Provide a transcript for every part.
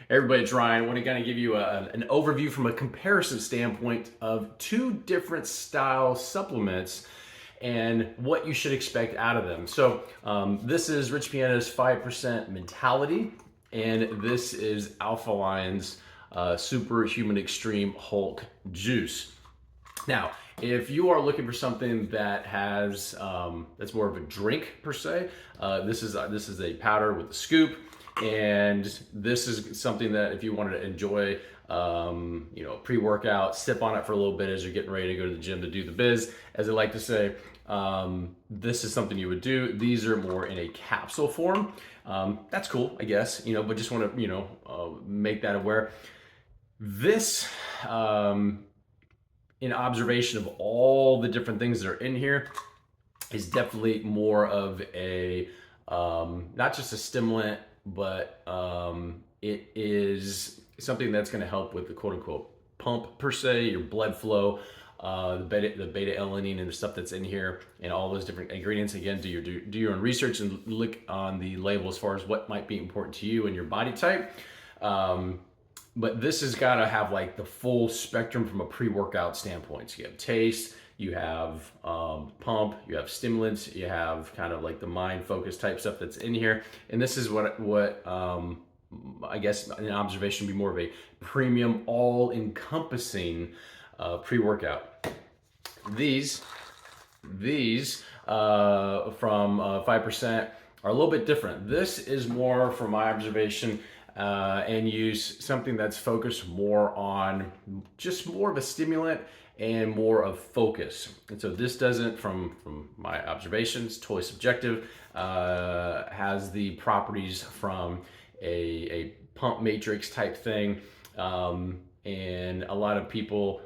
Hey everybody, it's Ryan. I want to kind of give you an overview from a comparison standpoint of two different style supplements and what you should expect out of them. So this is Rich Piana's 5% Mentality, and this is Alpha Lion's Superhuman Extreme Hulk Juice. Now, if you are looking for something that has that's more of a drink per se, this is a powder with a scoop, and this is something that if you wanted to enjoy, pre-workout, sip on it for a little bit as you're getting ready to go to the gym to do the biz, as I like to say. This is something you would do. These are more in a capsule form. That's cool, I guess, but just want to make that aware. This. In observation of all the different things that are in here, is definitely more of a not just a stimulant, but it is something that's going to help with the quote unquote pump per se, your blood flow, the beta alanine and the stuff that's in here, and all those different ingredients. Again, do your own research and look on the label as far as what might be important to you and your body type. But this has got to have like the full spectrum from a pre-workout standpoint. So you have taste, you have pump, you have stimulants, you have kind of like the mind focus type stuff that's in here. And this is what I guess an observation would be more of a premium, all-encompassing pre-workout. These from 5% are a little bit different. This is more, from my observation, and use something that's focused more on just more of a stimulant and more of focus. And so this doesn't, from my observations, totally subjective, has the properties from a pump matrix type thing. And a lot of people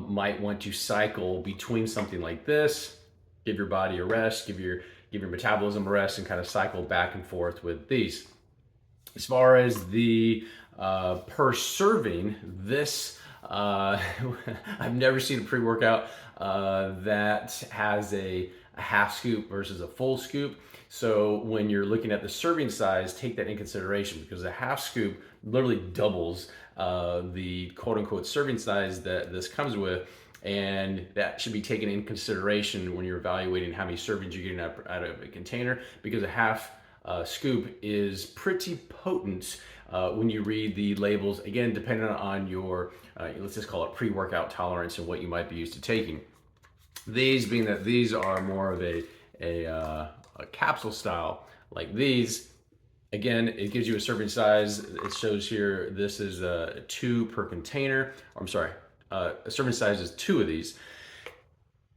might want to cycle between something like this, give your body a rest, give your metabolism a rest, and kind of cycle back and forth with these. As far as the per serving, this I've never seen a pre-workout that has a half scoop versus a full scoop. So when you're looking at the serving size, take that in consideration, because a half scoop literally doubles the quote-unquote serving size that this comes with. And that should be taken in consideration when you're evaluating how many servings you're getting out of a container, because a half scoop is pretty potent when you read the labels, again, depending on your, let's just call it pre-workout tolerance and what you might be used to taking. These being that these are more of a capsule style, like these, again, it gives you a serving size. It shows here, this is 2 per container. Or, I'm sorry, a serving size is 2 of these.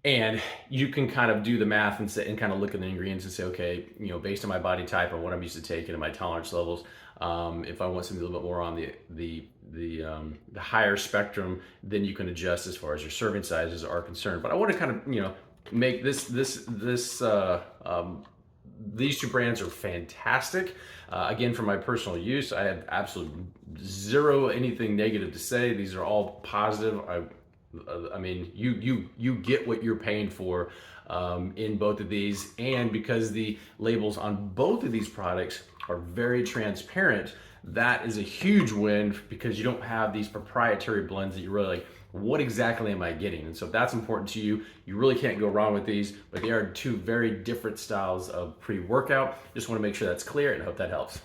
And you can kind of do the math and kind of look at the ingredients and say, okay, based on my body type and what I'm used to taking and my tolerance levels, if I want something a little bit more on the higher spectrum, then you can adjust as far as your serving sizes are concerned. But I want to kind of make these two brands are fantastic. Again, for my personal use, I have absolutely zero anything negative to say. These are all positive. I mean, you get what you're paying for in both of these, and because the labels on both of these products are very transparent, that is a huge win, because you don't have these proprietary blends that you're really like, what exactly am I getting? And so if that's important to you, you really can't go wrong with these. But they are two very different styles of pre-workout. Just want to make sure that's clear, and I hope that helps.